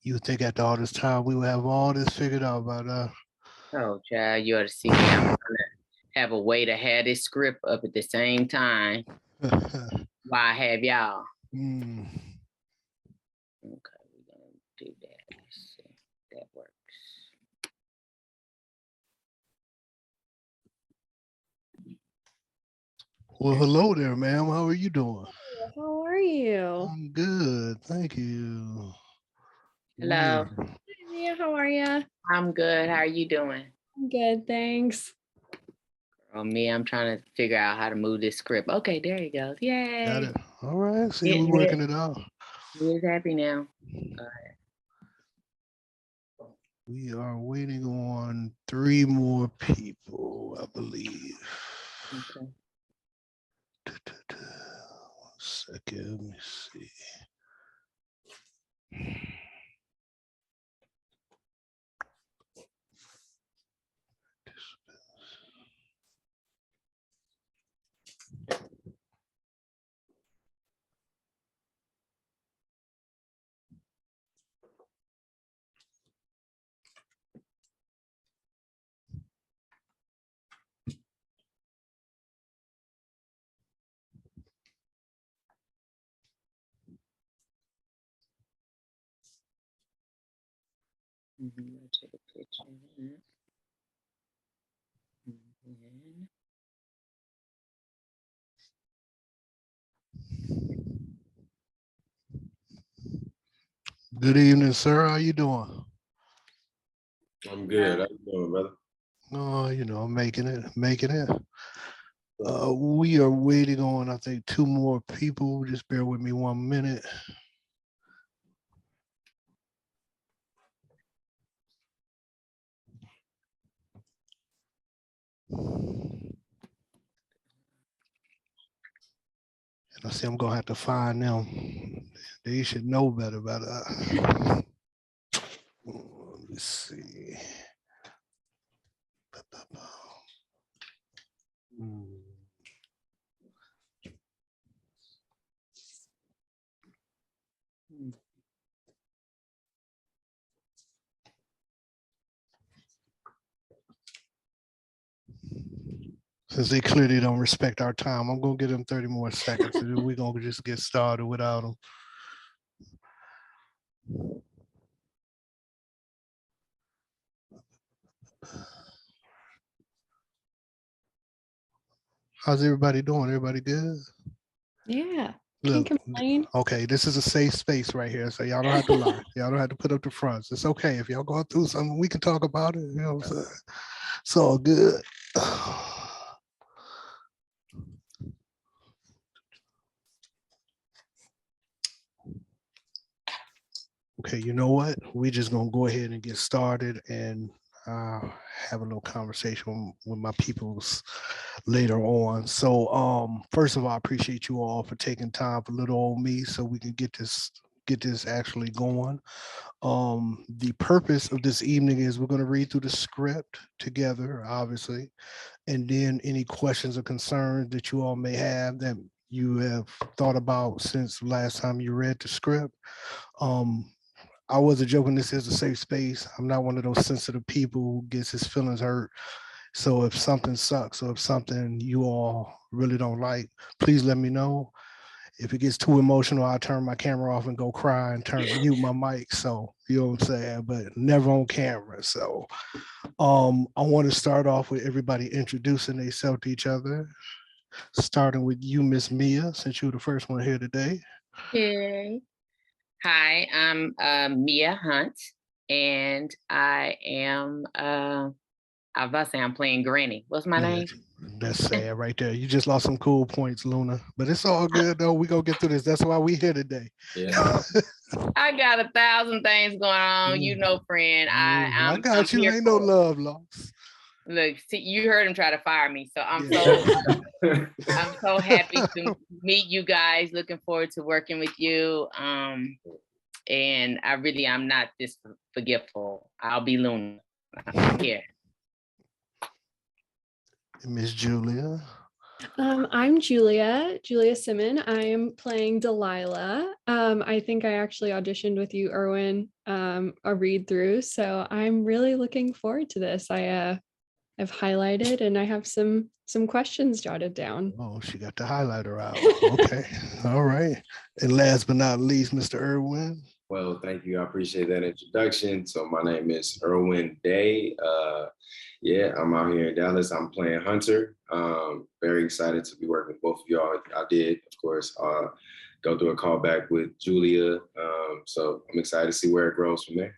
You think after all this time we would have all this figured out by now? Oh, child, you ought to see me. I'm trying to have a way to have this script up at the same time. Why I have y'all? Mm. Okay, we're gonna do that. Let's see if that works. Well, hello there, ma'am. How are you doing? How are you? I'm good, thank you. Hello. Yeah. Hi, Mia. How are you? I'm good. How are you doing? I'm good, thanks. Oh, me, I'm trying to figure out how to move this script. Okay, there you go. Got Yay. it. All right. See, Getting we're working it out. We're happy now. We are waiting on 3 more people, I believe. Okay. 1 second. Let me see. I'll take a picture of that. Mhm. Good evening, sir. How you doing? I'm good. How you doing, brother? Oh, I'm making it. We are waiting on, I think, 2 more people. Just bear with me 1 minute. And I see I'm gonna have to find them. They should know better about that. Let me see. Hmm. Since they clearly don't respect our time, I'm gonna give them 30 more seconds, and then we're gonna just get started without them. How's everybody doing? Everybody good? Yeah, Look, can't complain. okay, this is a safe space right here, so y'all don't have to lie. Y'all don't have to put up the fronts. It's okay if y'all going through something. We can talk about it. You know what I'm saying? It's all good. Okay, you know what? We just gonna go ahead and get started and have a little conversation with my peoples later on. So, first of all, I appreciate you all for taking time for little old me, so we can get this actually going. The purpose of this evening is we're going to read through the script together, obviously, and then any questions or concerns that you all may have that you have thought about since last time you read the script. Um, I wasn't joking. This is a safe space. I'm not one of those sensitive people who gets his feelings hurt. So if something sucks or if something you all really don't like, please let me know. If it gets too emotional, I'll turn my camera off and go cry and mute my mic. So you know what I'm saying, but never on camera. So I want to start off with everybody introducing themselves to each other, starting with you, Miss Mia, since you're the first one here today. Hey. Hi, I'm Mia Hunt, and I am I was about to say I'm playing Granny. What's my name? That's sad right there. You just lost some cool points, Luna. But it's all good though. We gonna get through this. That's why we here today. Yeah. I got 1,000 things going on, you know, friend. I I'm got you. here Ain't no for it. love lost. Look, see, you heard him try to fire me, so I'm Yeah. I'm so happy to meet you guys. Looking forward to working with you. And I'm not this forgetful. I'll be Luna. I'm here. Miss Julia. I'm Julia Simon. I'm playing Delilah. I think I actually auditioned with you, Erwin, a read through. So I'm really looking forward to this. I've highlighted and I have some questions jotted down. Oh, she got the highlighter out. Okay. All right. And last but not least, Mr. Irwin. Well, thank you. I appreciate that introduction. So my name is Erwin Day. Yeah, I'm out here in Dallas. I'm playing Hunter. Very excited to be working with both of y'all. I did, of course, go through a callback with Julia. So I'm excited to see where it grows from there.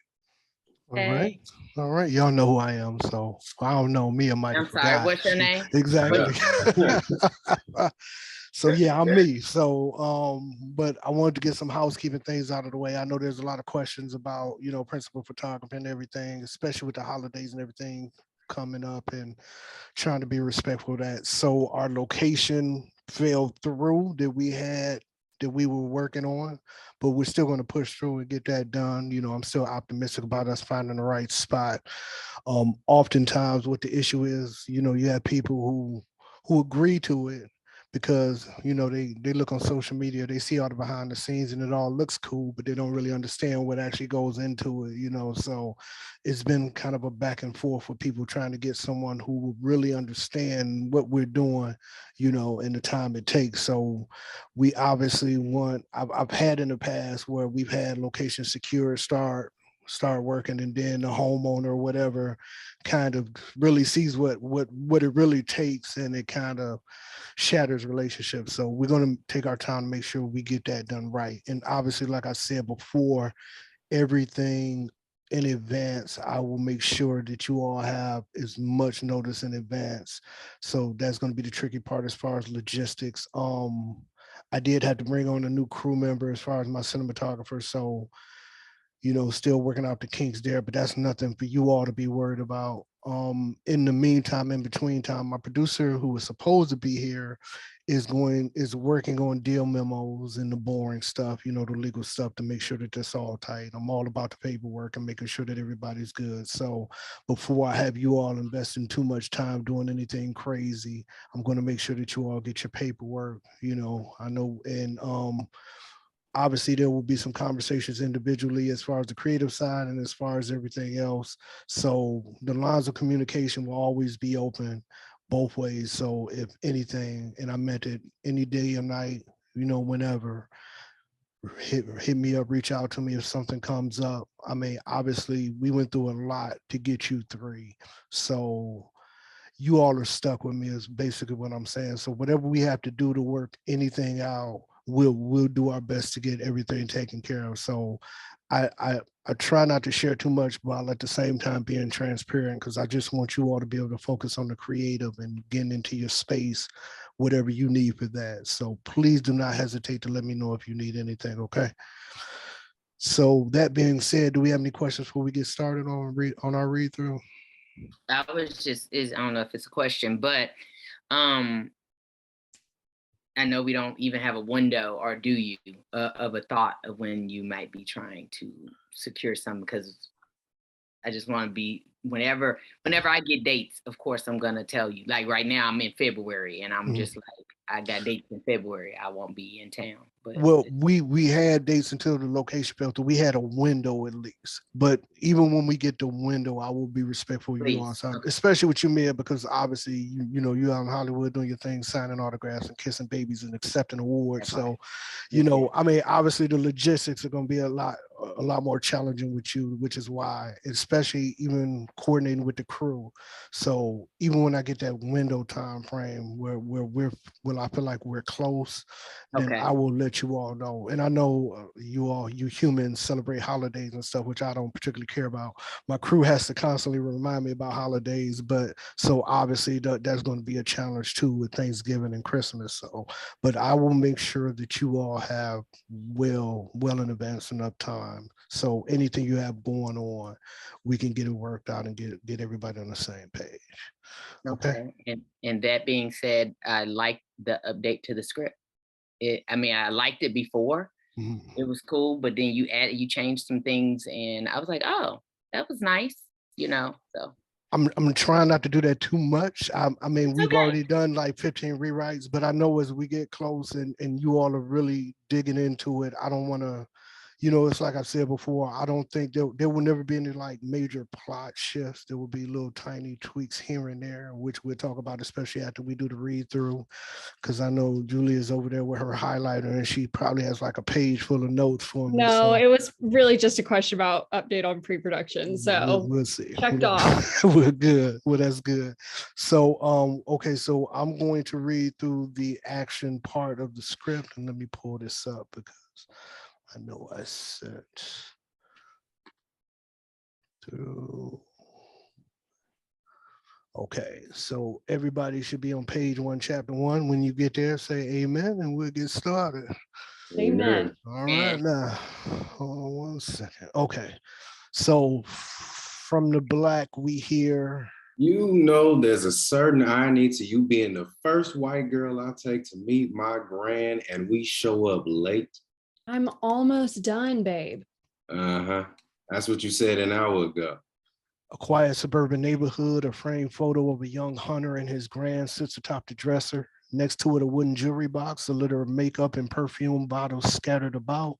All right. All right. Y'all know who I am. So I don't know. Mia might have I'm sorry, forgot. what's your name? Exactly. So yeah, I'm me. So but I wanted to get some housekeeping things out of the way. I know there's a lot of questions about, principal photography and everything, especially with the holidays and everything coming up, and trying to be respectful of that. So our location fell through that we were working on, but we're still going to push through and get that done. I'm still optimistic about us finding the right spot. Oftentimes what the issue is, you have people who agree to it because they look on social media, they see all the behind the scenes and it all looks cool, but they don't really understand what actually goes into it. So it's been kind of a back and forth with people trying to get someone who will really understand what we're doing, and the time it takes. So we obviously I've had in the past where we've had location secure start working, and then the homeowner or whatever kind of really sees what it really takes, and it kind of shatters relationships. So we're going to take our time to make sure we get that done right. And obviously, like I said before, everything in advance, I will make sure that you all have as much notice in advance. So that's going to be the tricky part as far as logistics. I did have to bring on a new crew member as far as my cinematographer. So still working out the kinks there, but that's nothing for you all to be worried about. In the meantime, in between time, my producer who was supposed to be here is working on deal memos and the boring stuff, the legal stuff, to make sure that that's all tight. I'm all about the paperwork and making sure that everybody's good. So before I have you all investing too much time doing anything crazy, I'm going to make sure that you all get your paperwork, I know. And obviously there will be some conversations individually as far as the creative side and as far as everything else. So the lines of communication will always be open both ways. So if anything, and I meant it, any day or night, whenever, hit me up, reach out to me if something comes up. I mean, obviously we went through a lot to get you three. So you all are stuck with me is basically what I'm saying. So whatever we have to do to work anything out, we'll do our best to get everything taken care of. So I try not to share too much while at the same time being transparent, because I just want you all to be able to focus on the creative and getting into your space, whatever you need for that. So please do not hesitate to let me know if you need anything, okay? So that being said, do we have any questions before we get started on our read through? I don't know if it's a question, but I know we don't even have a window, or do you, of a thought of when you might be trying to secure something? Because I just want to be, whenever I get dates, of course, I'm going to tell you. Like right now, I'm in February and I'm just like, I got dates in February. I won't be in town. But well, we had dates until the location fell through. We had a window at least, but even when we get the window, I will be respectful of you on time, especially with you, Mia, because obviously you're out in Hollywood doing your thing, signing autographs and kissing babies and accepting awards. So, I mean, obviously the logistics are going to be a lot more challenging with you, which is why, especially even coordinating with the crew. So even when I get that window time frame where I feel like we're close, then I will let you all know. And I know you humans celebrate holidays and stuff, which I don't particularly care about. My crew has to constantly remind me about holidays, but so obviously that's going to be a challenge too with Thanksgiving and Christmas. So, but I will make sure that you all have well in advance enough time. So anything you have going on, we can get it worked out and get everybody on the same page. Okay. And that being said, I like the update to the script. I liked it before. Mm-hmm. It was cool, but then you changed some things and I was like, oh, that was nice, so. I'm trying not to do that too much. I mean, we've Okay. already done like 15 rewrites, but I know as we get close and you all are really digging into it, I don't want to, it's like I said before, I don't think there will never be any like major plot shifts. There will be little tiny tweaks here and there, which we'll talk about, especially after we do the read through. Because I know Julia's over there with her highlighter and she probably has like a page full of notes for me. No, so it was really just a question about update on pre-production. So we'll see. checked off. We're good. Well, that's good. So okay, so I'm going to read through the action part of the script, and let me pull this up because I know I sent through. Okay, so everybody should be on page 1, chapter 1. When you get there, say amen, and we'll get started. Amen. All right, now, hold on 1 second. Okay, so from the Black, we hear. You know, there's a certain irony to you being the first white girl I take to meet my grand, and we show up late. I'm almost done, babe. Uh-huh. That's what you said an hour ago. A quiet suburban neighborhood, a framed photo of a young hunter and his grand sits atop the dresser. Next to it, a wooden jewelry box, a litter of makeup and perfume bottles scattered about.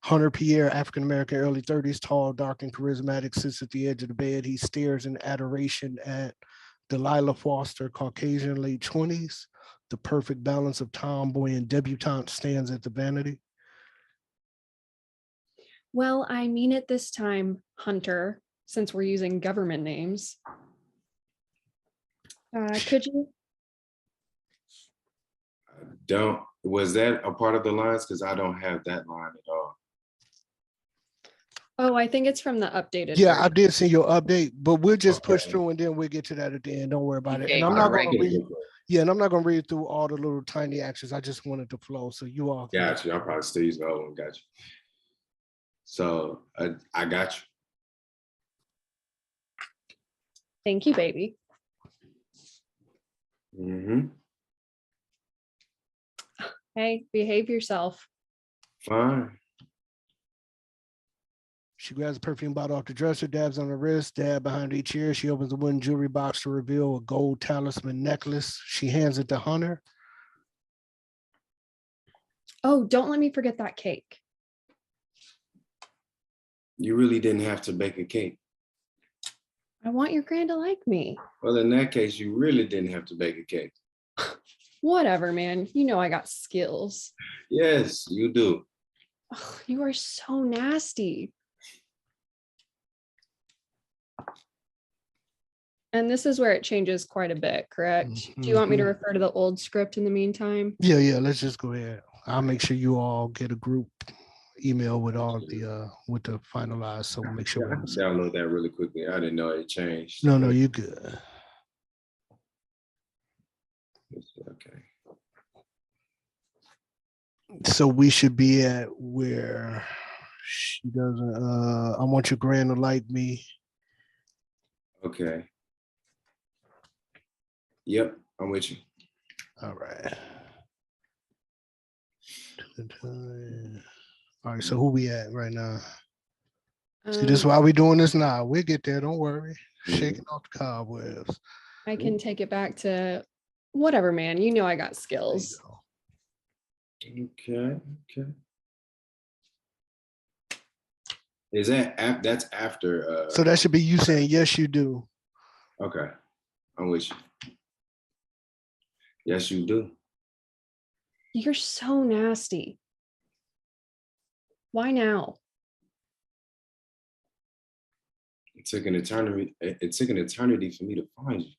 Hunter Pierre, African-American, early 30s, tall, dark, and charismatic, sits at the edge of the bed. He stares in adoration at Delilah Foster, Caucasian, late 20s. The perfect balance of tomboy and debutante stands at the vanity. Well, I mean it this time, Hunter, since we're using government names. Could you? Was that a part of the lines? Because I don't have that line at all. Oh, I think it's from the updated. Yeah, I version. did see your update, but we'll just push Okay. through and then we'll get to that at the end. Don't worry about it. Okay, And I'm not going to alright. read. Yeah, and I'm not going to read through all the little tiny actions. I just wanted to flow. So you all. Got you. I'm probably still using the old one. Got you. So I got Thank you, baby. you. Mm-hmm. Hey, behave yourself. Fine. She grabs a perfume bottle off the dresser, dabs on her wrist, dab behind each ear. She opens the wooden jewelry box to reveal a gold talisman necklace. She hands it to Hunter. Oh, don't let me forget that cake. You really didn't have to bake a cake. I want your grand to like me. Well, in that case, you really didn't have to bake a cake. Whatever, man. You know I got skills. Yes, you do. Ugh, you are so nasty. And this is where it changes quite a bit, correct? Do you want me to refer to the old script in the meantime? Yeah, let's just go ahead. I'll make sure you all get a group email with all the with the finalized. So make sure. I can download that really quickly. I didn't know it changed. No, you good. Okay. So we should be at where she doesn't. I want your grand to like me. Okay. Yep, I'm with you. All right. All right. So who we at right now? See, this is why we doing this now. We'll get there. Don't worry. Shaking off the cobwebs. I can take it back to whatever, man. You know I got There you skills. go. Okay. Is that's after? So that should be you saying yes, you do. Okay, I'm with you. Yes, you do. You're so nasty. Why now? It took an eternity. It took an eternity for me to find you.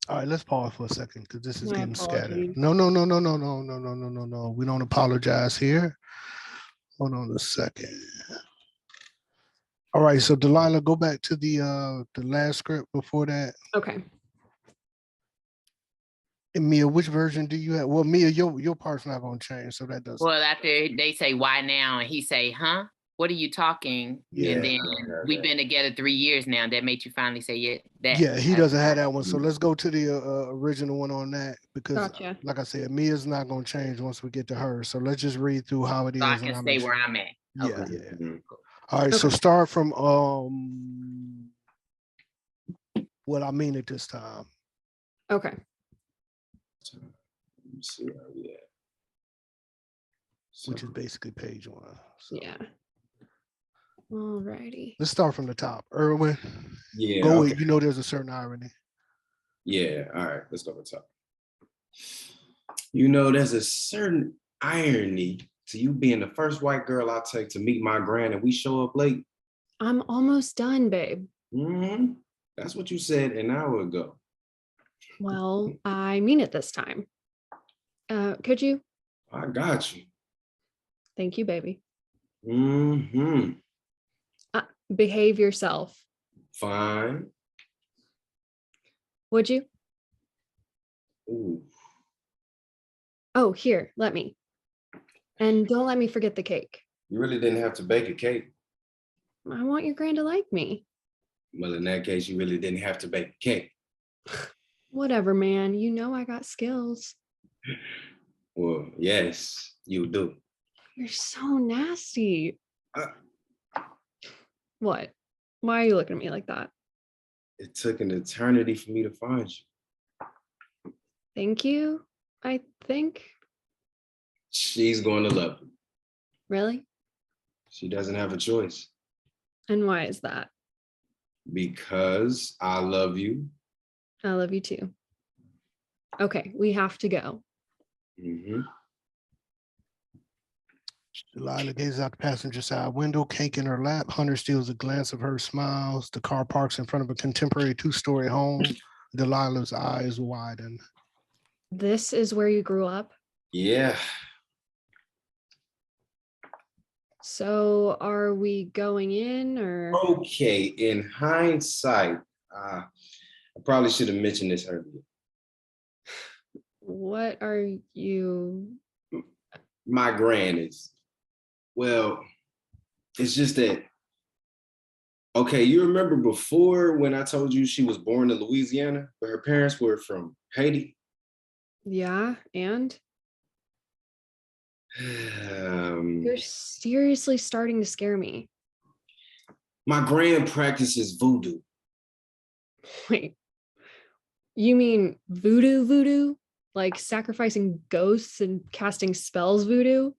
All right, let's pause for a second because this is My getting scattered. apologies. No. We don't apologize here. Hold on a second. All right, so Delilah, go back to the last script before that. Okay. And Mia, which version do you have? Well, Mia, your part's not gonna change, so that doesn't. Well, after they say why now, and he say, huh? What are you talking? Yeah. And then Okay. we've been together 3 years now. That made you finally say that. Yeah, he doesn't have that one. So let's go to the original one on that because, Gotcha. like I said, Mia's not gonna change once we get to her. So let's just read through how it is. So I and can I'll stay make where sure- I'm at. Yeah, Okay. yeah. Mhm. All right, so Okay. start from what I mean at this time. Okay. Let me see where we at. Which is So, basically page 1. So Yeah. Alrighty. let's start from the top. Erwin, yeah, go okay. with, you know, there's a certain irony. Yeah, all right, let's go to the top. You know, there's a certain irony to you being the first white girl I take to meet my grand and we show up late. I'm almost done, babe. Hmm. That's what you said an hour ago. Well, I mean it this time. Could you? I got you. Thank you, baby. Hmm. Behave yourself. Fine. Would you? Ooh. Oh, here, let me. And don't let me forget the cake. You really didn't have to bake a cake. I want your grand to like me. Well, in that case, you really didn't have to bake a cake. Whatever, man. You know I got skills. Well, yes, you do. You're so nasty. Uh, What? Why are you looking at me like that? It took an eternity for me to find you. Thank you, I think. She's going to love you. Really? She doesn't have a choice And why is that? because I love you. I love you too. Okay, we have to go. Hmm. Delilah gazes out the passenger side window, cake in her lap. Hunter steals a glance of her, smiles. The car parks in front of a contemporary 2-story home. Delilah's eyes widen. This is where you grew up? Yeah. So are we going in or? Okay. In hindsight, I probably should have mentioned this earlier. What are you? My grand is, well, it's just that, okay, you remember before when I told you she was born in Louisiana, but her parents were from Haiti? Yeah, and? Um, You're seriously starting to scare me. my grand practices voodoo. Wait, you mean voodoo? Like sacrificing ghosts and casting spells voodoo?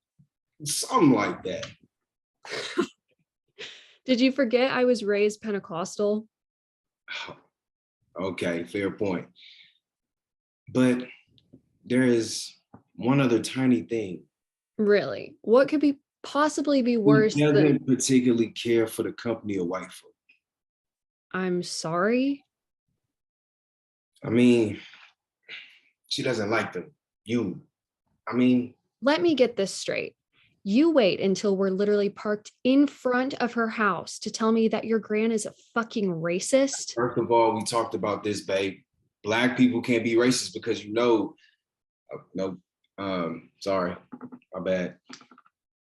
Something like that. Did you forget I was raised Pentecostal? Okay, fair point. But there is one other tiny thing. Really? What could be possibly be He worse than doesn't particularly care for the company of white folk. I'm sorry? I mean, she doesn't like them. You. I mean, Let me get this straight. You wait until we're literally parked in front of her house to tell me that your gran is a fucking racist? first of all, we talked about this, babe. Black people can't be racist because you know. No, sorry, my bad.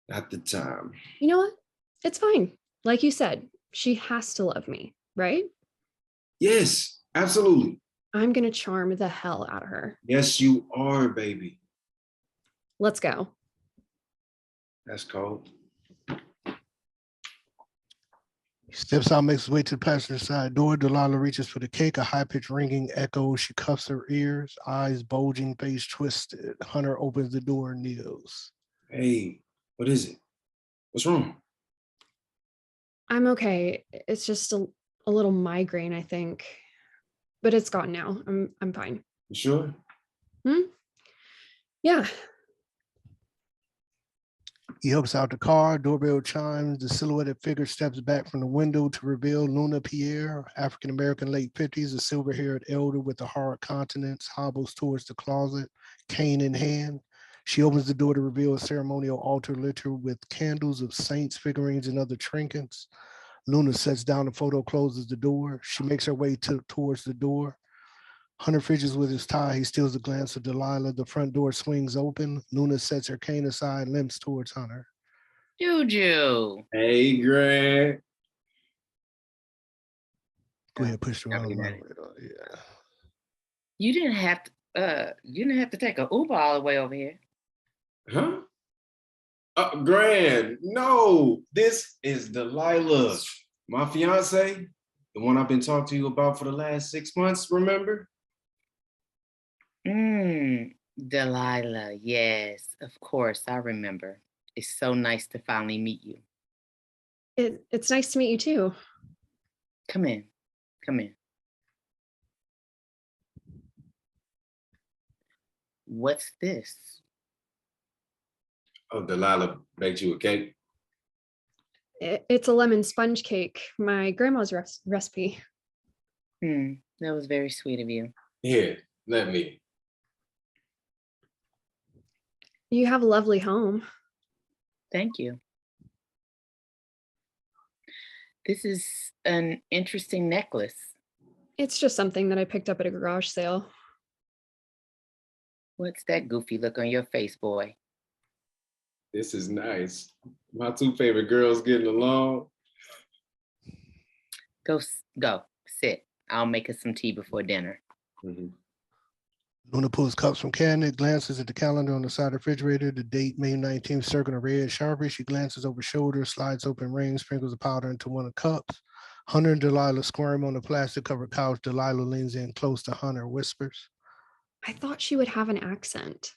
Not the time. You know what? It's fine. Like you said, she has to love me, right? Yes, absolutely. I'm gonna charm the hell out of her. Yes, you are, baby. Let's go. That's cold. He steps out, makes his way to the passenger side door. Delilah reaches for the cake. A high-pitched ringing echoes. She cuffs her ears, eyes bulging, face twisted. Hunter opens the door and kneels. Hey, what is it? What's wrong? I'm okay. It's just a little migraine, I think. But it's gone now. I'm fine. You sure? Yeah. He helps out the car. Doorbell chimes. The silhouetted figure steps back from the window to reveal Luna Pierre, African-American, late 50s, a silver-haired elder with a hard countenance, hobbles towards the closet, cane in hand. She opens the door to reveal a ceremonial altar littered with candles of saints, figurines, and other trinkets. Luna sets down the photo, closes the door. She makes her way towards the door. Hunter fidgets with his tie. He steals a glance of Delilah. The front door swings open. Luna sets her cane aside, limps towards Hunter. Juju. Hey, Grant. Go ahead, push the Copy wrong that. way. Yeah. You didn't have to take a Uber all the way over here. Huh? Grand, no, this is Delilah, my fiance, the one I've been talking to you about for the last 6 months, remember? Delilah, yes, of course, I remember. It's so nice to finally meet you. It's nice to meet you too. Come in, come in. What's this? Oh, Delilah baked you a cake. It's a lemon sponge cake, my grandma's recipe. That was very sweet of you. Here, let me. You have a lovely home. Thank you. This is an interesting necklace. It's just something that I picked up at a garage sale. What's that goofy look on your face, boy? This is nice. My two favorite girls getting along. Go, sit. I'll make us some tea before dinner. Mhm. Luna pulls cups from cabinet, glances at the calendar on the side of the refrigerator, the date, May 19th, circled in red Sharpie. She glances over shoulder, slides open ring, sprinkles the powder into one of the cups. Hunter and Delilah squirm on the plastic covered couch. Delilah leans in close to Hunter, whispers. I thought she would have an accent.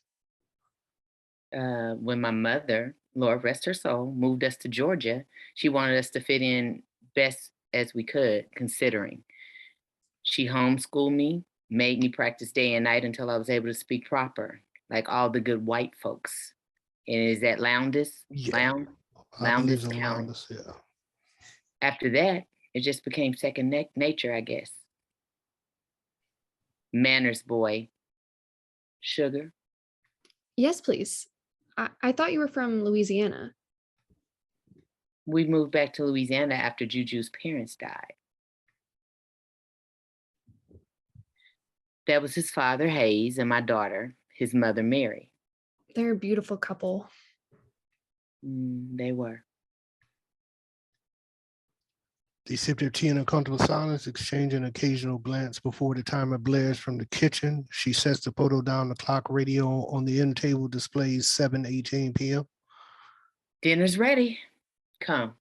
When my mother, Lord rest her soul, moved us to Georgia, she wanted us to fit in best as we could, considering. She homeschooled me, made me practice day and night until I was able to speak proper, like all the good white folks. And is that Lowndes? Yeah. I believe Lowndes so, County. Lowndes, yeah. After that, it just became second nature, I guess. Manners, boy. Sugar. Yes, please. I thought you were from Louisiana. We moved back to Louisiana after Juju's parents died. That was his father, Hayes, and my daughter, his mother, Mary. They're a beautiful couple. They were. They sip their tea in a comfortable silence, exchanging an occasional glance before the timer blares from the kitchen. She sets the photo down. The clock radio on the end table displays 7:18 p.m. Dinner's ready. Come.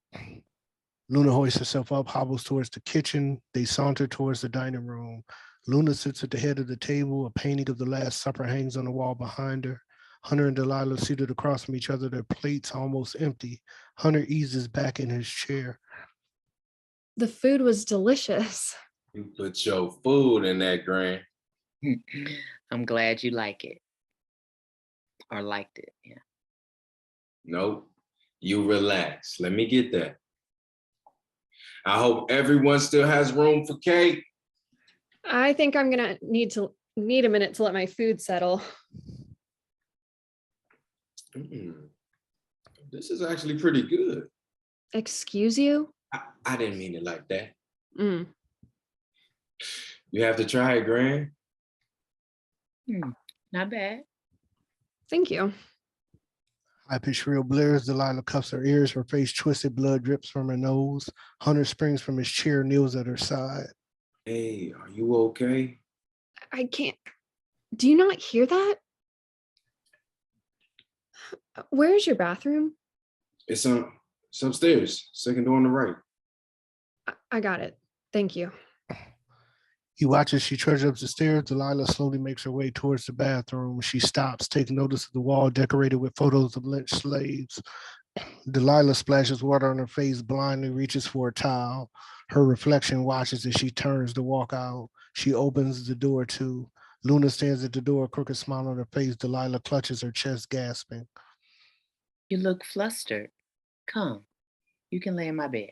Luna hoists herself up, hobbles towards the kitchen. They saunter towards the dining room. Luna sits at the head of the table. A painting of the Last Supper hangs on the wall behind her. Hunter and Delilah seated across from each other, their plates almost empty. Hunter eases back in his chair. The food was delicious. You put your food in that, Grand. I'm glad you like it. Or liked it, yeah. Nope. You relax. Let me get that. I hope everyone still has room for cake. I think I'm gonna need a minute to let my food settle. This is actually pretty good. Excuse you? I didn't mean it like that. Mm. You have to try it, Grand. Not bad. Thank you. High-pitched shrill blares. Delilah cuffs her ears. Her face twisted. Blood drips from her nose. Hunter springs from his chair, kneels at her side. Hey, are you okay? I can't. Do you not hear that? Where is your bathroom? It's upstairs, second door on the right. I got it. Thank you. He watches she trudges up the stairs. Delilah slowly makes her way towards the bathroom. She stops, taking notice of the wall decorated with photos of lynched slaves. Delilah splashes water on her face, blindly reaches for a towel. Her reflection watches as she turns to walk out. She opens the door too. Luna stands at the door, a crooked smile on her face. Delilah clutches her chest, gasping. You look flustered. Come. You can lay in my bed.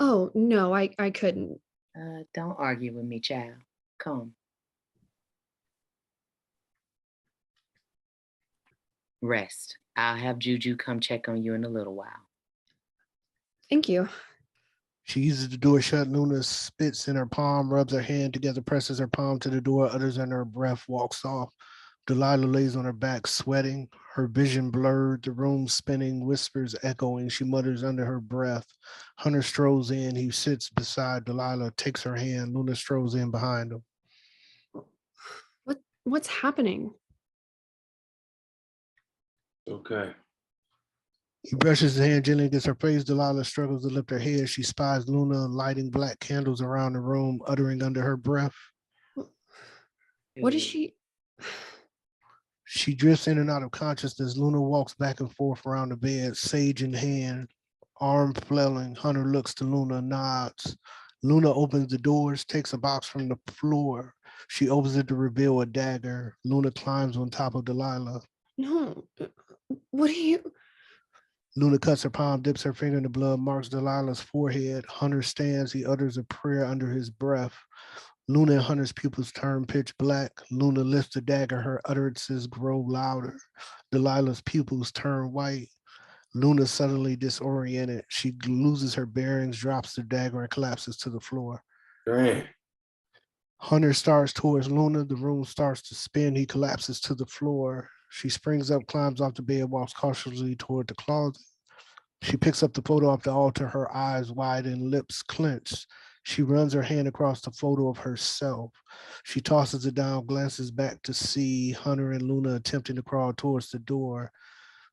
Oh, no, I couldn't. Don't argue with me, child. Come. Rest. I'll have Juju come check on you in a little while. Thank you. She eases the door shut. Luna spits in her palm, rubs her hand together, presses her palm to the door, utters under her breath, walks off. Delilah lays on her back, sweating, her vision blurred, the room spinning, whispers echoing. She mutters under her breath. Hunter strolls in. He sits beside Delilah, takes her hand. Luna strolls in behind him. What's happening? Okay. He brushes his hand gently against her face. Delilah struggles to lift her head. She spies Luna lighting black candles around the room, uttering under her breath. What is Ooh. she? She drifts in and out of consciousness. Luna walks back and forth around the bed, sage in hand, arm flailing. Hunter looks to Luna, nods. Luna opens the doors, takes a box from the floor. She opens it to reveal a dagger. Luna climbs on top of Delilah. No. What are you? Luna cuts her palm, dips her finger in the blood, marks Delilah's forehead. Hunter stands. He utters a prayer under his breath. Luna and Hunter's pupils turn pitch black. Luna lifts the dagger. Her utterances grow louder. Delilah's pupils turn white. Luna suddenly disoriented. She loses her bearings, drops the dagger, and collapses to the floor. Damn. Hunter starts towards Luna. The room starts to spin. He collapses to the floor. She springs up, climbs off the bed, walks cautiously toward the closet. She picks up the photo off the altar, her eyes wide and lips clenched. She runs her hand across the photo of herself. She tosses it down, glances back to see Hunter and Luna attempting to crawl towards the door.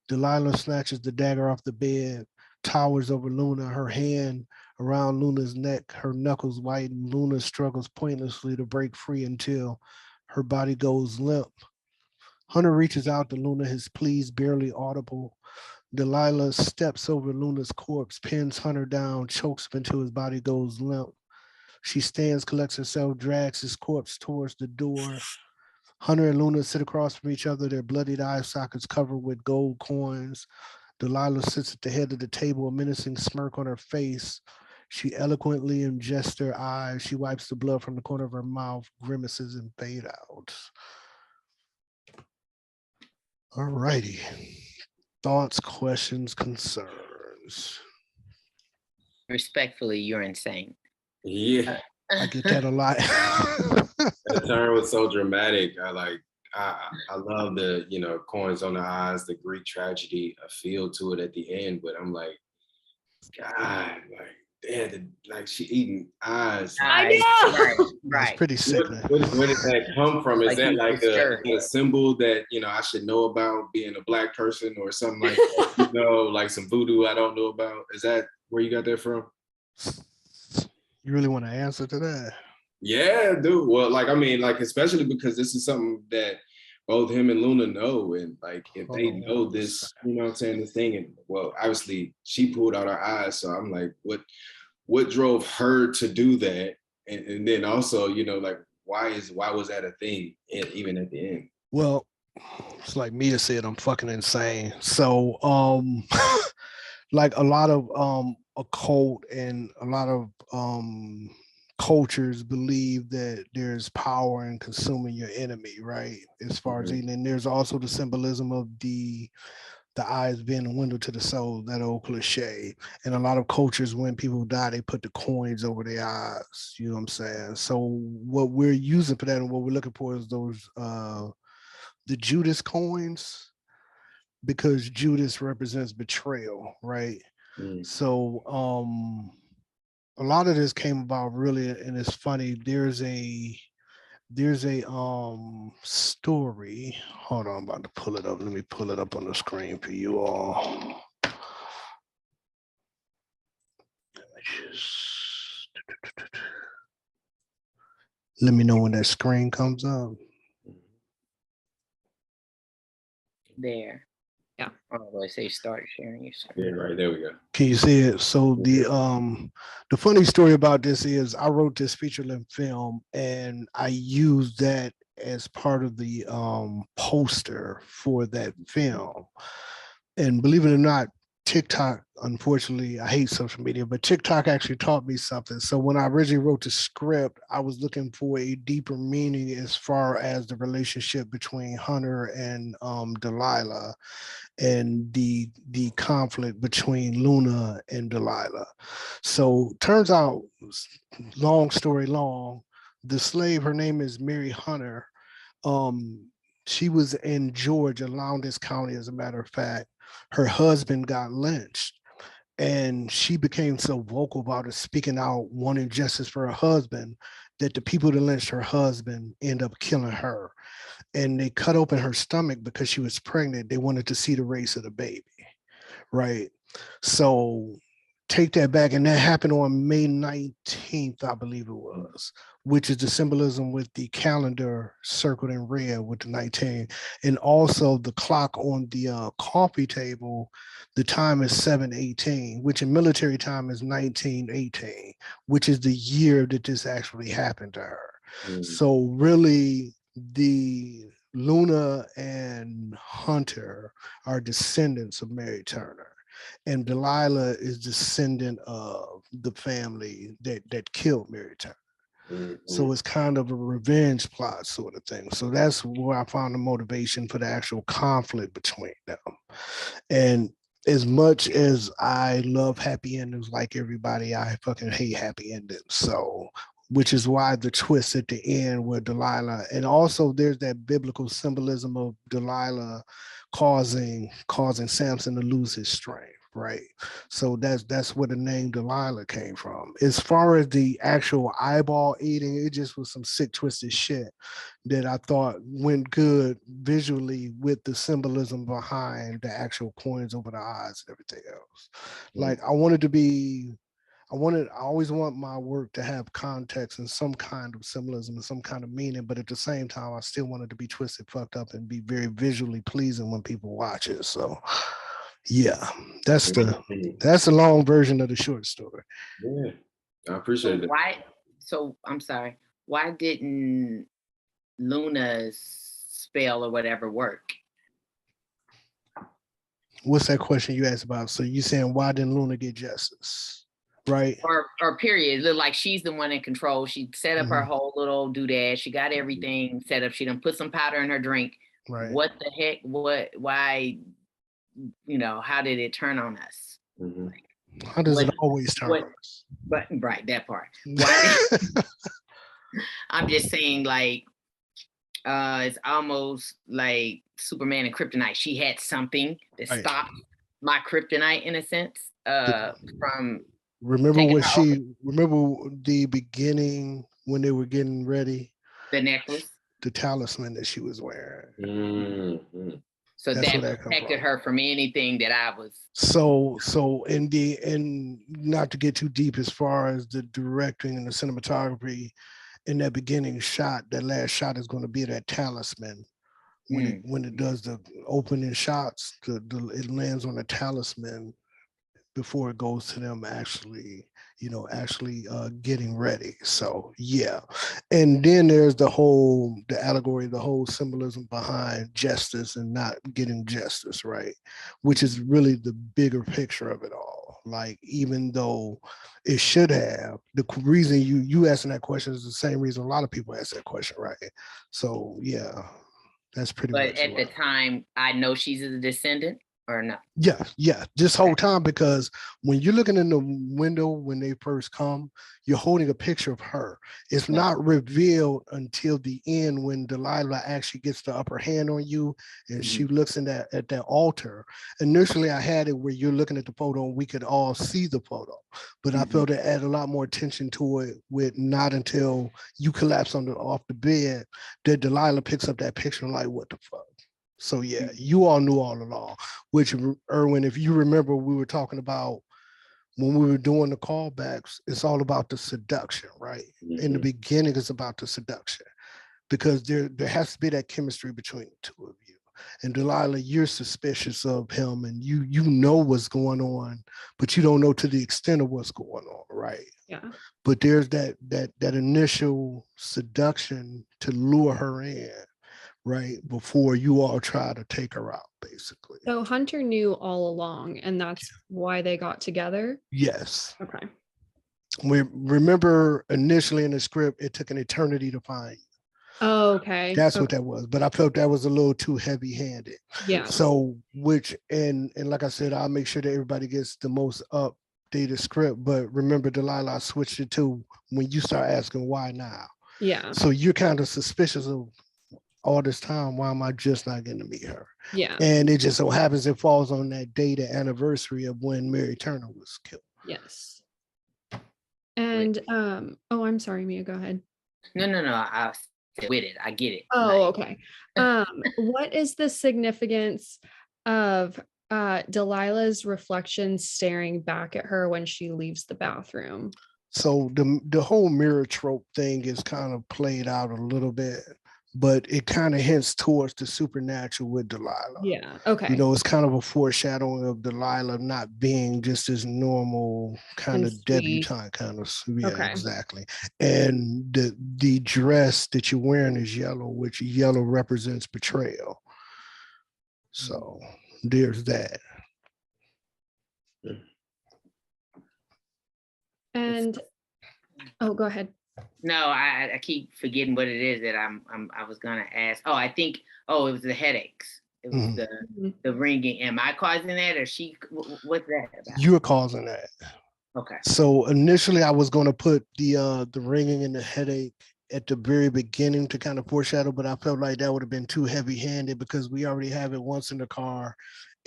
Delilah snatches the dagger off the bed, towers over Luna, her hand around Luna's neck, her knuckles whiten. Luna struggles pointlessly to break free until her body goes limp. Hunter reaches out to Luna, his pleas barely audible. Delilah steps over Luna's corpse, pins Hunter down, chokes him until his body goes limp. She stands, collects herself, drags his corpse towards the door. Hunter and Luna sit across from each other, their bloodied eye sockets covered with gold coins. Delilah sits at the head of the table, a menacing smirk on her face. She eloquently ingests her eyes. She wipes the blood from the corner of her mouth, grimaces, and fade out. All righty. Thoughts, questions, concerns. Respectfully, you're insane. Yeah. I get that a lot. The turn was so dramatic. I love the, coins on the eyes, the Greek tragedy, a feel to it at the end, but I'm like, God, like she eating eyes. I know. Right, It's right. pretty sickening. Where did that come from? Is Like that he's like disturbed. a symbol that, I should know about being a Black person or something like that? Like some voodoo I don't know about? Is that where you got that from? You really want to answer to that? Yeah, dude. Well, especially because this is something that both him and Luna know. And like, if they know this, you know what I'm saying, this thing, and well, obviously she pulled out her eyes. So I'm like, what drove her to do that? And then also, why was that a thing even at the end? Well, it's like Mia said, I'm fucking insane. So like a lot of occult and a lot of cultures believe that there's power in consuming your enemy, right? As far as eating, and there's also the symbolism of the eyes being a window to the soul, that old cliche. And a lot of cultures, when people die, they put the coins over their eyes. You know what I'm saying? So what we're using for that and what we're looking for is those the Judas coins, because Judas represents betrayal, right? So a lot of this came about really, and it's funny. There's a story. Hold on, I'm about to pull it up. Let me pull it up on the screen for you all. Let me know when that screen comes up. There. Yeah. Oh, I say start sharing your screen. Yeah, right there we go. Can you see it? So the funny story about this is I wrote this feature-length film and I used that as part of the poster for that film. And believe it or not, TikTok, unfortunately, I hate social media, but TikTok actually taught me something. So when I originally wrote the script, I was looking for a deeper meaning as far as the relationship between Hunter and Delilah, and the conflict between Luna and Delilah. So turns out, long story long, the slave, her name is Mary Hunter. She was in Georgia, Lowndes County, as a matter of fact. Her husband got lynched, and she became so vocal about it, speaking out, wanting justice for her husband, that the people that lynched her husband end up killing her. And they cut open her stomach because she was pregnant. They wanted to see the race of the baby, right? So take that back, and that happened on May 19th, I believe it was, which is the symbolism with the calendar circled in red with the 19, and also the clock on the coffee table. The time is 7:18, which in military time is 1918, which is the year that this actually happened to her. So really, the Luna and Hunter are descendants of Mary Turner, and Delilah is descendant of the family that killed Mary Turner. So it's kind of a revenge plot sort of thing. So that's where I found the motivation for the actual conflict between them. And as much as I love happy endings like everybody, I fucking hate happy endings. So which is why the twist at the end where Delilah, and also there's that biblical symbolism of Delilah causing Samson to lose his strength, right? So that's where the name Delilah came from. As far as the actual eyeball eating, it just was some sick twisted shit that I thought went good visually with the symbolism behind the actual coins over the eyes and everything else. Like I always want my work to have context and some kind of symbolism and some kind of meaning, but at the same time, I still want it to be twisted, fucked up, and be very visually pleasing when people watch it. So yeah, that's the long version of the short story. Yeah, I appreciate that. So I'm sorry, why didn't Luna's spell or whatever work? What's that question you asked about? So you saying why didn't Luna get justice? Right. Or period. Look like she's the one in control. She set up her whole little doodad. She got everything set up. She done put some powder in her drink. Right. What the heck? Why? How did it turn on us? How does it always turn on us? But right, that part. Why? I'm just saying, like, it's almost like Superman and Kryptonite. She had something that stopped my Kryptonite in a sense from. Remember the beginning when they were getting ready? The necklace? The talisman that she was wearing. So that protected her from anything that I was. So and not to get too deep as far as the directing and the cinematography, in that beginning shot, that last shot is going to be that talisman. When it does the opening shots, it lands on the talisman before it goes to them actually getting ready. So yeah. And then there's the allegory, the whole symbolism behind justice and not getting justice, right? Which is really the bigger picture of it all. Like, even though it should have, the reason you asking that question is the same reason a lot of people ask that question, right? So yeah, that's pretty much. But at the time, I know she's a descendant. Or no? Yeah, this whole time, because when you're looking in the window when they first come, you're holding a picture of her. It's not revealed until the end when Delilah actually gets the upper hand on you and she looks at that altar. Initially, I had it where you're looking at the photo and we could all see the photo, but I felt it add a lot more attention to it with not until you collapse off the bed that Delilah picks up that picture and like, what the fuck? So yeah, you all knew all along, which, Erwin, if you remember, we were talking about when we were doing the callbacks, it's all about the seduction, right? In the beginning, it's about the seduction because there has to be that chemistry between the two of you. And Delilah, you're suspicious of him and you know what's going on, but you don't know to the extent of what's going on, right? Yeah. But there's that initial seduction to lure her in, right, before you all try to take her out, basically. So Hunter knew all along, and that's why they got together? Yes. Okay. We remember initially in the script, it took an eternity to find you. Oh, okay. That's what that was. But I felt that was a little too heavy-handed. Yeah. So, and like I said, I'll make sure that everybody gets the most updated script. But remember, Delilah, I switched it to when you start asking why now. Yeah. So you're kind of suspicious of all this time, why am I just not getting to meet her? Yeah. And it just so happens it falls on that day, the anniversary of when Mary Turner was killed. Yes. And I'm sorry, Mia, go ahead. No, I with it. I get it. Oh, okay. What is the significance of Delilah's reflection staring back at her when she leaves the bathroom. So the whole mirror trope thing is kind of played out a little bit, but it kind of hints towards the supernatural with Delilah. Yeah. Okay. You know, it's kind of a foreshadowing of Delilah not being just this normal kind And of sweet. debutante kind of. Yeah, Okay. exactly. And the dress that you're wearing is yellow, which yellow represents betrayal. So there's that. And oh, go ahead. No, I keep forgetting what it is that I was gonna ask. Oh, I think it was the headaches. It was Mhm. the ringing. Am I causing that, or she? What's that about? You're causing that. Okay. So initially I was going to put the ringing and the headache at the very beginning to kind of foreshadow, but I felt like that would have been too heavy-handed because we already have it once in the car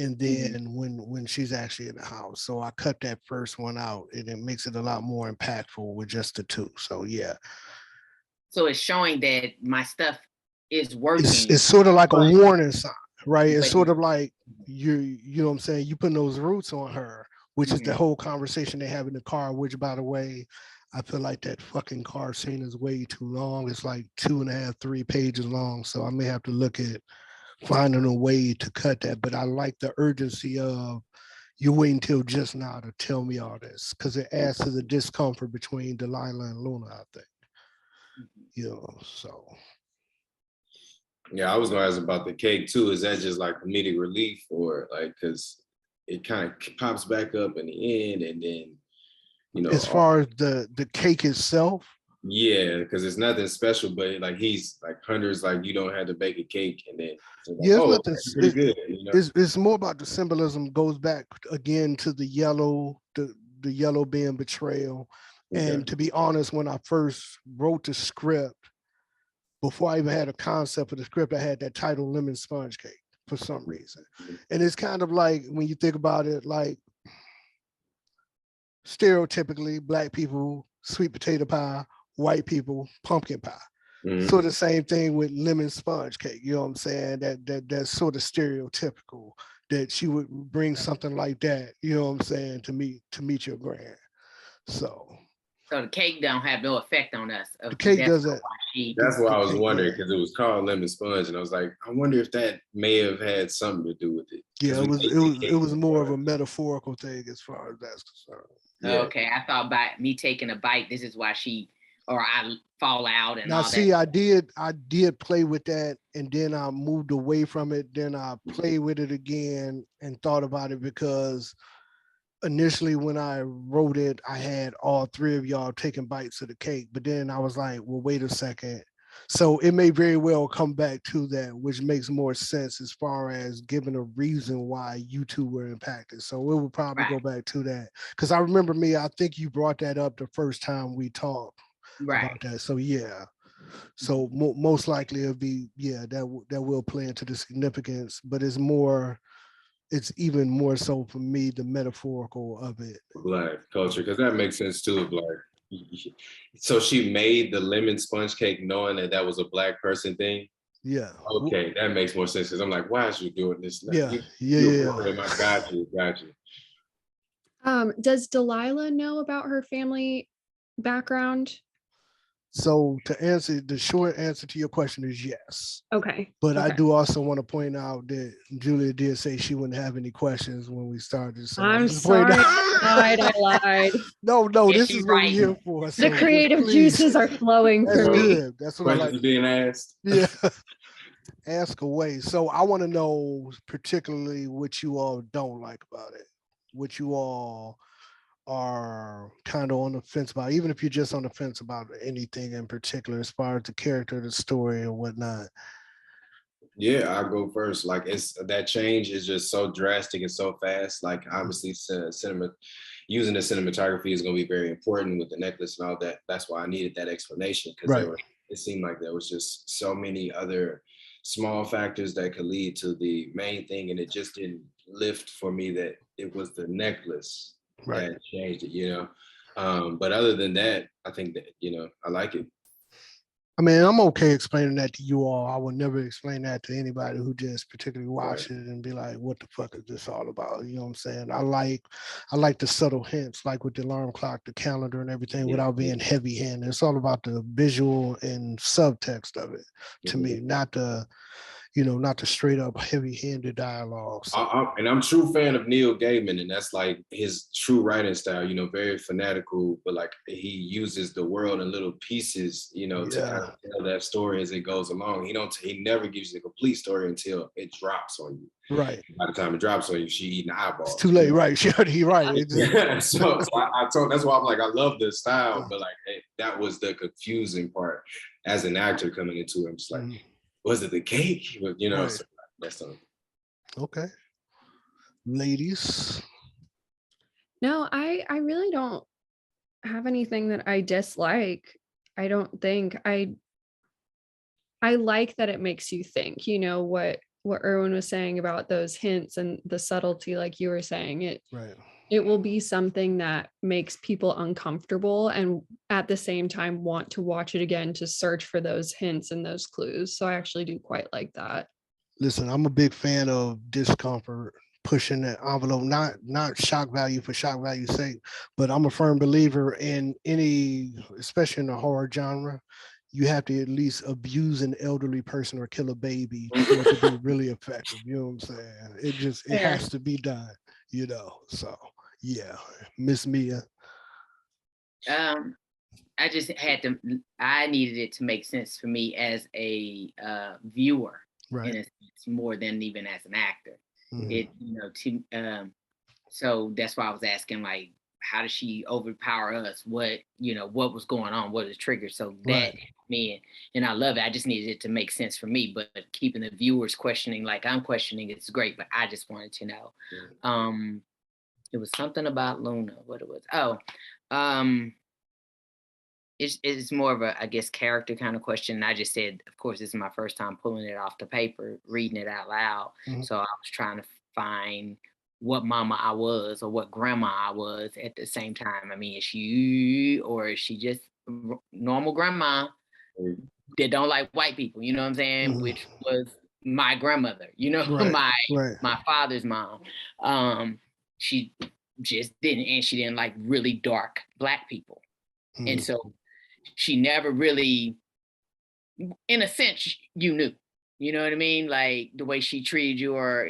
and then when she's actually in the house. So I cut that first one out and it makes it a lot more impactful with just the two. So yeah. So it's showing that my stuff is working. It's sort of like a but- warning sign, right? It's but- sort of like you know what I'm saying? You putting those roots on her, which is the Mhm. whole conversation they have in the car, which by the way, I feel like that fucking car scene is way too long. It's like 2.5, 3 pages long. So I may have to look at finding a way to cut that. But I like the urgency of you waiting till just now to tell me all this because it adds to the discomfort between Delilah and Luna, I think. You know, so Yeah, I was gonna ask about the cake too. Is that just like comedic relief, or like because it kind of pops back up in the end, and then as far as the cake itself, yeah, because it's nothing special, but like he's like Hunter's like you don't have to bake a cake, and then so like, yeah, it's oh, nothing. that's pretty good, you know. It's more about the symbolism. Goes back again to the yellow, the yellow being betrayal. Okay. And to be honest, when I first wrote the script, before I even had a concept for the script, I had that title Lemon Sponge Cake for some reason. And it's kind of like when you think about it, like stereotypically Black people, sweet potato pie, white people, pumpkin pie. Mhm. So the same thing with lemon sponge cake. You know what I'm saying? That's sort of stereotypical that she would bring something like that. You know what I'm saying to meet your grand. So So the cake don't have no effect on us. the cake doesn't. That's what I was cake, wondering yeah. because it was called lemon sponge, and I was like, I wonder if that may have had something to do with it. 'Cause Yeah, we ate the it cake was more of a before. metaphorical thing as far as that's concerned. Yeah. Okay, I thought by me taking a bite, this is why I fall out and Now all see, that. I did play with that and then I moved away from it. Then I played with it again and thought about it because initially when I wrote it, I had all three of y'all taking bites of the cake, but then I was like, well, wait a second. So it may very well come back to that, which makes more sense as far as giving a reason why you two were impacted. So it would probably go back to that. Because I remember I think you brought that up the first time we talked about that. So yeah. So most likely it'll be, yeah, that will play into the significance, but it's even more so for me, the metaphorical of it. Black culture, because that makes sense too. Of like, so she made the lemon sponge cake knowing that that was a Black person thing. Yeah. Okay, that makes more sense because I'm like, why is you doing this? Now? Yeah. Yeah. Got you. Does Delilah know about her family background? So to answer, the short answer to your question is yes. Okay. But I okay. do also want to point out that Julia did say she wouldn't have any questions when we started. So I'm sorry. I lied. No, Is this she is what we're right? here for. The So creative please, juices are flowing that's for me. good. That's what I Questions like. being asked. Yeah. Ask away. So I want to know particularly what you all don't like about it, what you all are kind of on the fence about, even if you're just on the fence about anything in particular as far as the character, the story, or whatnot. Yeah, I'll go first. Like it's that change is just so drastic and so fast. Like obviously cinema using the cinematography is going to be very important with the necklace and all that. That's why I needed that explanation because it seemed like there was just so many other small factors that could lead to the main thing. And it just didn't lift for me that it was the necklace that changed it, you know? But other than that, I think that, you know, I like it. I mean, I'm okay explaining that to you all. I would never explain that to anybody who just particularly watch it and be like, what the fuck is this all about? You know what I'm saying? I like the subtle hints, like with the alarm clock, the calendar and everything without being heavy handed. It's all about the visual and subtext of it to me, not the, not the straight up heavy handed dialogue. So. And I'm a true fan of Neil Gaiman, and that's like his true writing style, very fanatical, but like he uses the world in little pieces, to kind of tell that story as it goes along. He never gives you the complete story until it drops on you. Right. By the time it drops on you, she eating the eyeballs. It's too late, right? She already right. So I told, that's why I'm like, I love the style, but like that was the confusing part as an actor coming into it. I'm just like, was it the cake? But right. So that's something. Okay. Ladies. No, I really don't have anything that I dislike. I don't think I like that it makes you think, what Erwin was saying about those hints and the subtlety, like you were saying, it will be something that makes people uncomfortable and at the same time want to watch it again to search for those hints and those clues. So I actually do quite like that. Listen, I'm a big fan of discomfort, pushing the envelope, not shock value for shock value's sake, but I'm a firm believer in any, especially in the horror genre, you have to at least abuse an elderly person or kill a baby for it to be really effective. You know what I'm saying? It has to be done, So yeah, Miss Mia. I just I needed it to make sense for me as a viewer. Right. And it's more than even as an actor. So that's why I was asking, like, how does she overpower us? What was going on? What is triggered? So that me, and I love it. I just needed it to make sense for me, but keeping the viewers questioning, like I'm questioning, it's great. But I just wanted to know. It was something about Luna. What it was? It's more of a, I guess, character kind of question. I just said, of course, this is my first time pulling it off the paper, reading it out loud. So I was trying to find what mama I was or what grandma I was at the same time. I mean, is she just normal grandma that don't like white people? You know what I'm saying? Which was my grandmother. My father's mom. She just didn't, and she didn't like really dark Black people, and so. She never really, in a sense, you knew, you know what I mean? Like the way she treated you or,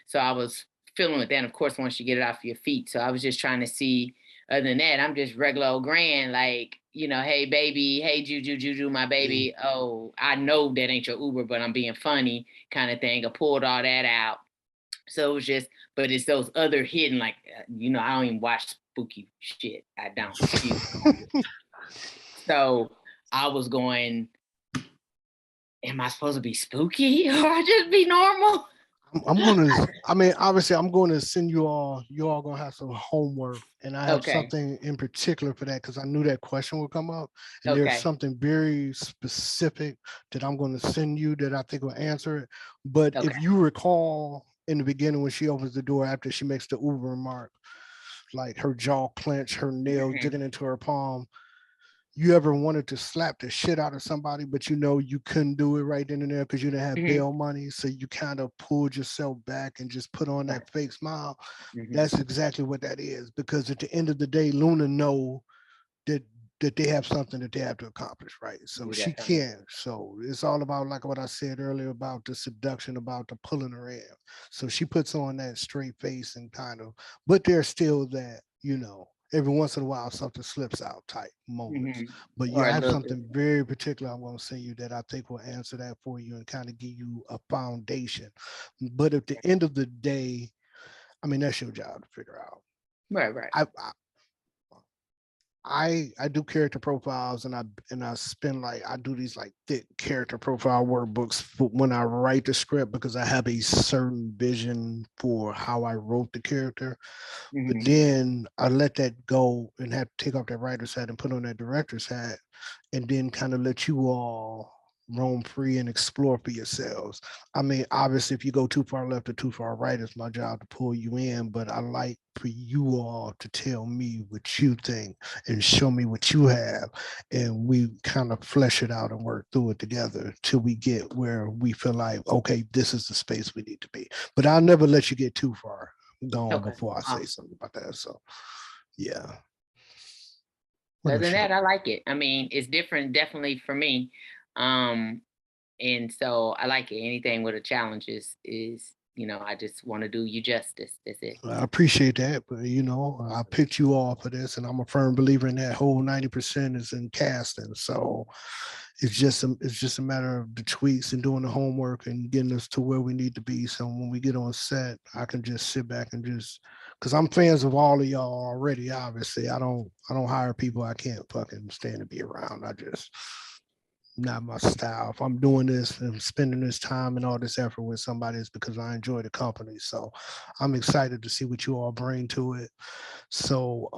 so I was feeling with that. And of course, once you get it off your feet. So I was just trying to see, other than that, I'm just regular old grand, like, hey, baby, hey, Juju, my baby. Oh, I know that ain't your Uber, but I'm being funny kind of thing. I pulled all that out. So it was just, but it's those other hidden, like, I don't even watch spooky shit. I don't. So I was going, am I supposed to be spooky or just be normal? Obviously I'm going to send you all going to have some homework, and I have something in particular for that because I knew that question would come up, and there's something very specific that I'm going to send you that I think will answer it. But if you recall in the beginning when she opens the door after she makes the Uber remark, like her jaw clenched, her nail digging into her palm, you ever wanted to slap the shit out of somebody, but you couldn't do it right then and there because you didn't have bail money. So you kind of pulled yourself back and just put on that fake smile. That's exactly what that is. Because at the end of the day, Luna know that they have something that they have to accomplish, right? So she can. So it's all about, like what I said earlier, about the seduction, about the pulling her in. So she puts on that straight face and but there's still that, every once in a while something slips out type moments. But yeah, I have something very particular I'm going to send you that I think will answer that for you and kind of give you a foundation. But at the end of the day, I mean, that's your job to figure out. Right. I do character profiles, and I spend I do these thick character profile workbooks when I write the script because I have a certain vision for how I wrote the character. But then I let that go and have to take off that writer's hat and put on that director's hat, and then kind of let you all roam free and explore for yourselves. I mean, obviously, if you go too far left or too far right, it's my job to pull you in, but I like for you all to tell me what you think and show me what you have. And we kind of flesh it out and work through it together till we get where we feel like, okay, this is the space we need to be. But I'll never let you get too far gone Okay, before I say awesome. something about that. So, yeah. Other What than else you- that, I like it. I mean, it's different, definitely for me. And so I like it. Anything with a challenge is, I just want to do you justice. That's it. I appreciate that, but I picked you all for this, and I'm a firm believer in that whole 90% is in casting. So it's just a matter of the tweaks and doing the homework and getting us to where we need to be. So when we get on set, I can just sit back and because I'm fans of all of y'all already. Obviously, I don't hire people I can't fucking stand to be around. Not my style. If I'm doing this and spending this time and all this effort with somebody, it's because I enjoy the company. So I'm excited to see what you all bring to it. So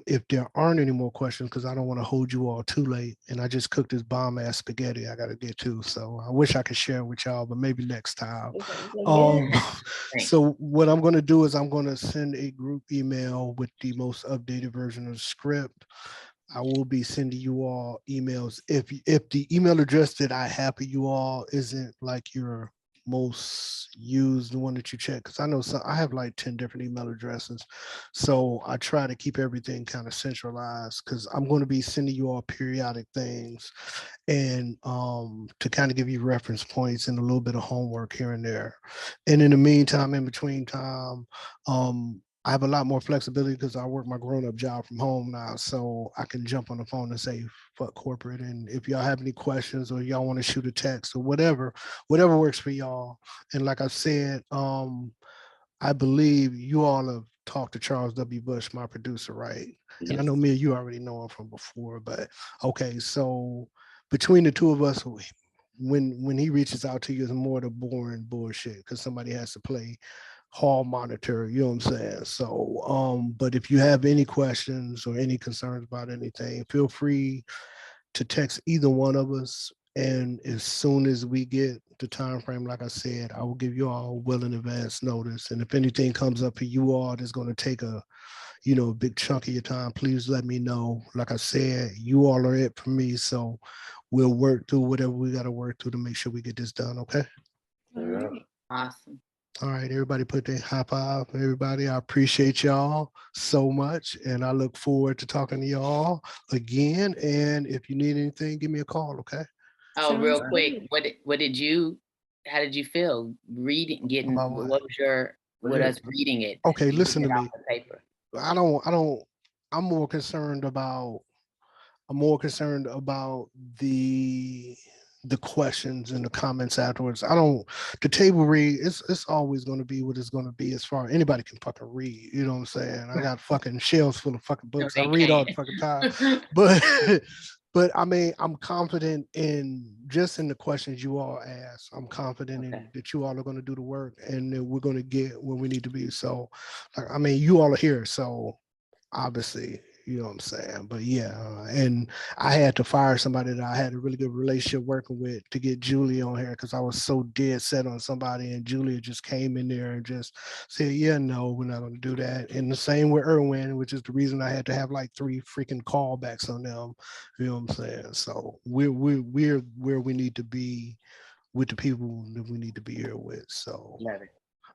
if there aren't any more questions, because I don't want to hold you all too late, and I just cooked this bomb ass spaghetti I got to get to. So I wish I could share it with y'all, but maybe next time. So what I'm going to do is I'm going to send a group email with the most updated version of the script. I will be sending you all emails. If the email address that I have for you all isn't like your most used, the one that you check, because I know I have like 10 different email addresses. So I try to keep everything kind of centralized because I'm going to be sending you all periodic things and to kind of give you reference points and a little bit of homework here and there. And in the meantime, in between time, I have a lot more flexibility because I work my grown-up job from home now. So I can jump on the phone and say, fuck corporate. And if y'all have any questions or y'all want to shoot a text or whatever works for y'all. And like I said, I believe you all have talked to Charles W. Bush, my producer, right? Yes. And I know me and you already know him from before, but okay. So between the two of us, when he reaches out to you, it's more the boring bullshit because somebody has to play hall monitor, you know what I'm saying? So but if you have any questions or any concerns about anything, feel free to text either one of us. And as soon as we get the time frame, like I said, I will give you all well in advance notice. And if anything comes up for you all that's going to take a big chunk of your time, please let me know. Like I said, you all are it for me. So we'll work through whatever we got to work through to make sure we get this done. Okay. All right. Awesome. All right, everybody put their high five. Everybody, I appreciate y'all so much. And I look forward to talking to y'all again. And if you need anything, give me a call, okay? Oh, Sounds real great. quick, how did you feel getting, About what? what was with us reading it? Okay, and listen getting to it me. off the paper? I'm more concerned about the questions and the comments afterwards. The table read, it's always going to be what it's going to be as far anybody can fucking read. You know what I'm saying? I got fucking shelves full of fucking No, books. I they read all the can't. fucking time. But but I mean, I'm confident in the questions you all ask. I'm confident in Okay. that you all are going to do the work and that we're going to get where we need to be. So, I mean, you all are here. So obviously, you know what I'm saying? But yeah, and I had to fire somebody that I had a really good relationship working with to get Julia on here because I was so dead set on somebody, and Julia just came in there and just said, yeah, no, we're not going to do that. And the same with Erwin, which is the reason I had to have like 3 freaking callbacks on them. You know what I'm saying? So we're where we need to be with the people that we need to be here with. So Love it.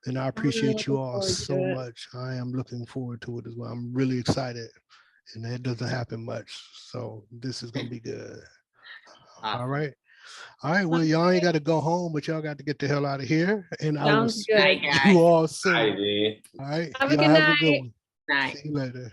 and I I'm really appreciate you looking all forward to so it. much. I am looking forward to it as well. I'm really excited. And that doesn't happen much. So this is gonna be good. All Awesome. right. All right. Well, y'all ain't got to go home, but y'all got to get the hell out of here. And I will Sounds see good. Night, you guys. all Hi, soon. then. All right. Have a Y'all good have a good night. one. Night. See you later.